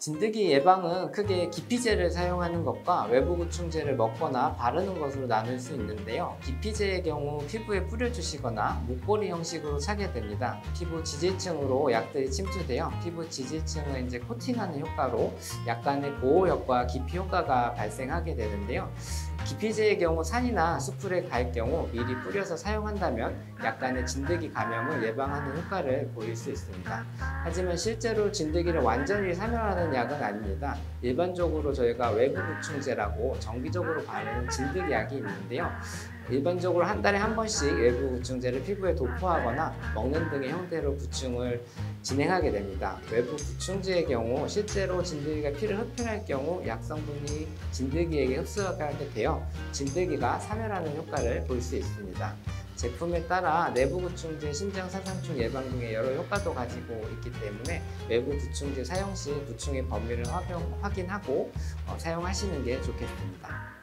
진드기 예방은 크게 기피제를 사용하는 것과 외부 구충제를 먹거나 바르는 것으로 나눌 수 있는데요. 기피제의 경우 피부에 뿌려주시거나 목걸이 형식으로 차게 됩니다. 피부 지질층으로 약들이 침투되어 피부 지질층을 이제 코팅하는 효과로 약간의 보호 효과, 기피 효과가 발생하게 되는데요. 기피제의 경우 산이나 수풀에 갈 경우 미리 뿌려서 사용한다면 약간의 진드기 감염을 예방하는 효과를 보일 수 있습니다. 하지만 실제로 진드기를 완전히 사멸하는 약은 아닙니다. 일반적으로 저희가 외부 구충제라고 정기적으로 바르는 진드기 약이 있는데요. 일반적으로 한 달에 한 번씩 외부 구충제를 피부에 도포하거나 먹는 등의 형태로 구충을 진행하게 됩니다. 외부 구충제의 경우 실제로 진드기가 피를 흡혈할 경우 약 성분이 진드기에게 흡수하게 되어 진드기가 사멸하는 효과를 볼 수 있습니다. 제품에 따라 내부 구충제, 심장 사상충 예방 등의 여러 효과도 가지고 있기 때문에 외부 구충제 사용 시 구충의 범위를 확인하고 사용하시는 게 좋겠습니다.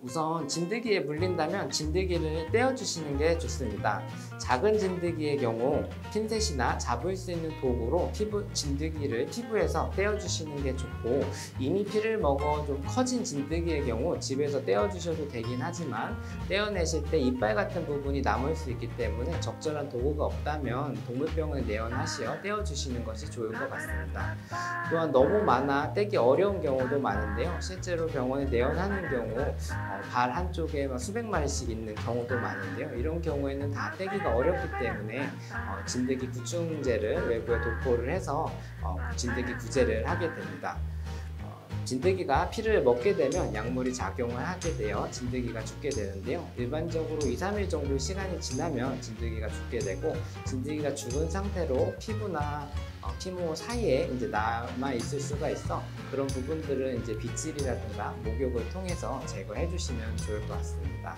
우선 진드기에 물린다면 진드기를 떼어주시는 게 좋습니다. 작은 진드기의 경우 핀셋이나 잡을 수 있는 도구로 진드기를 피부에서 떼어주시는 게 좋고, 이미 피를 먹어 좀 커진 진드기의 경우 집에서 떼어주셔도 되긴 하지만 떼어내실 때 이빨 같은 부분이 남을 수 있기 때문에 적절한 도구가 없다면 동물병원에 내원하시어 떼어주시는 것이 좋을 것 같습니다. 또한 너무 많아 떼기 어려운 경우도 많은데요. 실제로 병원에 내원하는 경우 발 한쪽에 수백 마리씩 있는 경우도 많은데요. 이런 경우에는 다 떼기가 어렵기 때문에 진드기 구충제를 외부에 도포를 해서 진드기 구제를 하게 됩니다. 진드기가 피를 먹게 되면 약물이 작용을 하게 되어 진드기가 죽게 되는데요. 일반적으로 2-3일 정도 시간이 지나면 진드기가 죽게 되고, 진드기가 죽은 상태로 피부나 피모 사이에 이제 남아 있을 수가 있어 그런 부분들은 이제 빗질이라든가 목욕을 통해서 제거해 주시면 좋을 것 같습니다.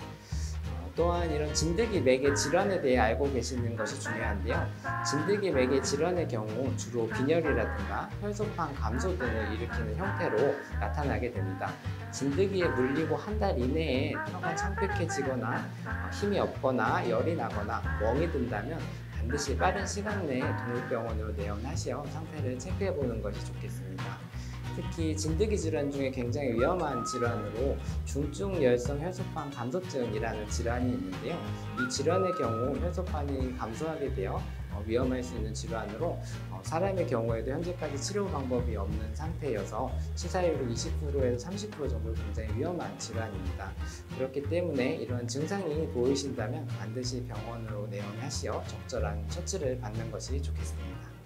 또한 이런 진드기 매개 질환에 대해 알고 계시는 것이 중요한데요. 진드기 매개 질환의 경우 주로 빈혈이라든가 혈소판 감소 등을 일으키는 형태로 나타나게 됩니다. 진드기에 물리고 한 달 이내에 혀가 창백해지거나 힘이 없거나 열이 나거나 멍이 든다면 반드시 빠른 시간 내에 동물병원으로 내원하시어 상태를 체크해 보는 것이 좋겠습니다. 특히 진드기 질환 중에 굉장히 위험한 질환으로 중증열성 혈소판 감소증이라는 질환이 있는데요. 이 질환의 경우 혈소판이 감소하게 되어 위험할 수 있는 질환으로 사람의 경우에도 현재까지 치료 방법이 없는 상태여서 치사율이 20%에서 30% 정도 굉장히 위험한 질환입니다. 그렇기 때문에 이런 증상이 보이신다면 반드시 병원으로 내원하시어 적절한 처치를 받는 것이 좋겠습니다.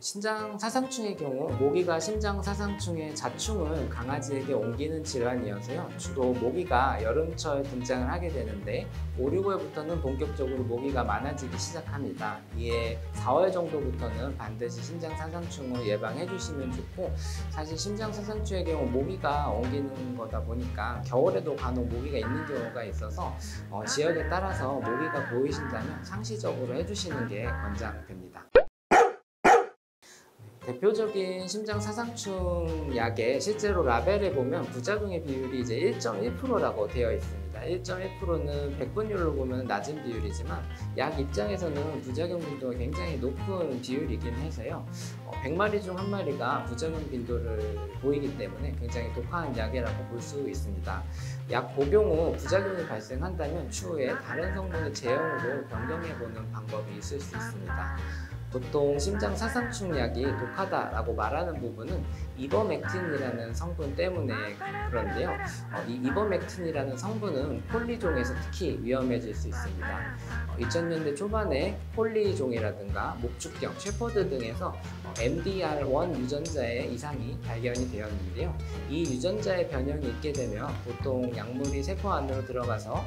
신장 사상충의 경우 모기가 심장 사상충의 자충을 강아지에게 옮기는 질환이어서요. 주로 모기가 여름철 등장을 하게 되는데 5, 6월부터는 본격적으로 모기가 많아지기 시작합니다. 이에 4월 정도부터는 반드시 심장 사상충을 예방해 주시면 좋고, 사실 심장 사상충의 경우 모기가 옮기는 거다 보니까 겨울에도 간혹 모기가 있는 경우가 있어서 지역에 따라서 모기가 보이신다면 상시적으로 해주시는 게 권장됩니다. 대표적인 심장 사상충 약에 실제로 라벨에 보면 부작용의 비율이 이제 1.1%라고 되어 있습니다. 1.1%는 백분율로 보면 낮은 비율이지만 약 입장에서는 부작용 빈도가 굉장히 높은 비율이긴 해서요. 100마리 중 1마리가 부작용 빈도를 보이기 때문에 굉장히 독한 약이라고 볼 수 있습니다. 약 복용 후 부작용이 발생한다면 추후에 다른 성분의 제형으로 변경해보는 방법이 있을 수 있습니다. 보통 심장 사상충 약이 독하다라고 말하는 부분은 이버맥틴이라는 성분 때문에 그런데요. 이 이버맥틴이라는 성분은 폴리종에서 특히 위험해질 수 있습니다. 2000년대 초반에 폴리종이라든가 목축경, 셰퍼드 등에서 MDR1 유전자의 이상이 발견이 되었는데요. 이 유전자의 변형이 있게 되면 보통 약물이 세포 안으로 들어가서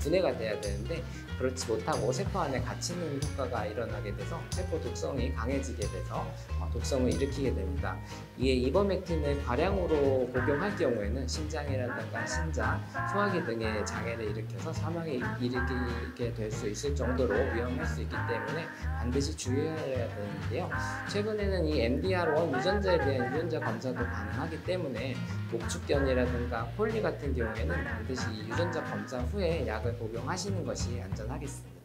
분해가 돼야 되는데 그렇지 못하고 세포 안에 갇히는 효과가 일어나게 돼서 세포 독성이 강해지게 돼서 독성을 일으키게 됩니다. 이에 이버맥틴을 과량으로 복용할 경우에는 심장이라든가 신장, 소화기 등의 장애를 일으켜서 사망에 이르게 될 수 있을 정도로 위험할 수 있기 때문에 반드시 주의해야 되는데요. 최근에는 이 MDR1 유전자에 대한 유전자 검사도 가능하기 때문에 목축견이라든가 폴리 같은 경우에는 반드시 유전자 검사 후에 약을 복용하시는 것이 안전하겠습니다.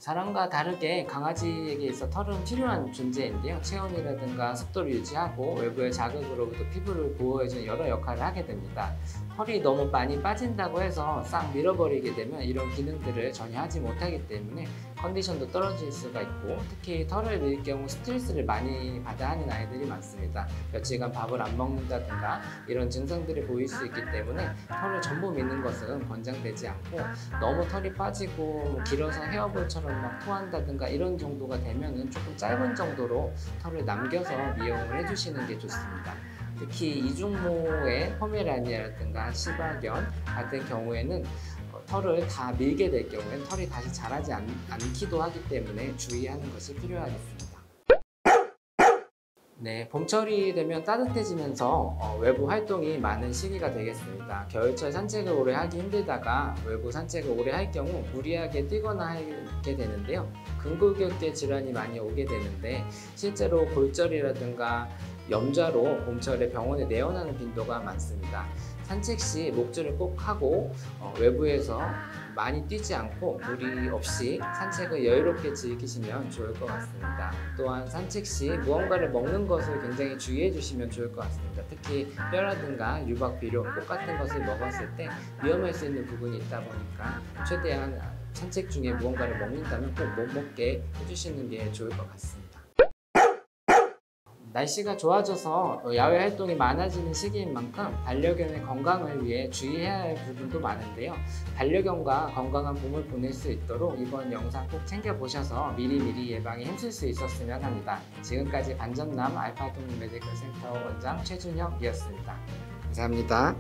사람과 다르게 강아지에게 있어 털은 필요한 존재인데요. 체온이라든가 습도를 유지하고 외부의 자극으로부터 피부를 보호해주는 여러 역할을 하게 됩니다. 털이 너무 많이 빠진다고 해서 싹 밀어버리게 되면 이런 기능들을 전혀 하지 못하기 때문에 컨디션도 떨어질 수가 있고, 특히 털을 밀 경우 스트레스를 많이 받아 하는 아이들이 많습니다. 며칠간 밥을 안 먹는다든가 이런 증상들이 보일 수 있기 때문에 털을 전부 미는 것은 권장되지 않고, 너무 털이 빠지고 길어서 헤어볼처럼 막 토한다든가 이런 정도가 되면은 조금 짧은 정도로 털을 남겨서 미용을 해주시는 게 좋습니다. 특히 이중모의 포메라니아라든가 시바견 같은 경우에는 털을 다 밀게 될 경우엔 털이 다시 자라지 않기도 하기 때문에 주의하는 것이 필요하겠습니다. 네, 봄철이 되면 따뜻해지면서 외부 활동이 많은 시기가 되겠습니다. 겨울철 산책을 오래 하기 힘들다가 외부 산책을 오래 할 경우 무리하게 뛰거나 하게 되는데요. 근골격계 질환이 많이 오게 되는데, 실제로 골절이라든가 염좌로 봄철에 병원에 내원하는 빈도가 많습니다. 산책 시 목줄을 꼭 하고 외부에서 많이 뛰지 않고 무리 없이 산책을 여유롭게 즐기시면 좋을 것 같습니다. 또한 산책 시 무언가를 먹는 것을 굉장히 주의해 주시면 좋을 것 같습니다. 특히 뼈라든가 유박, 비료, 꽃 같은 것을 먹었을 때 위험할 수 있는 부분이 있다 보니까 최대한 산책 중에 무언가를 먹는다면 꼭 못 먹게 해주시는 게 좋을 것 같습니다. 날씨가 좋아져서 야외 활동이 많아지는 시기인 만큼 반려견의 건강을 위해 주의해야 할 부분도 많은데요. 반려견과 건강한 봄을 보낼 수 있도록 이번 영상 꼭 챙겨보셔서 미리미리 예방에 힘쓸 수 있었으면 합니다. 지금까지 반전남 알파동 메디컬 센터 원장 최준혁이었습니다. 감사합니다.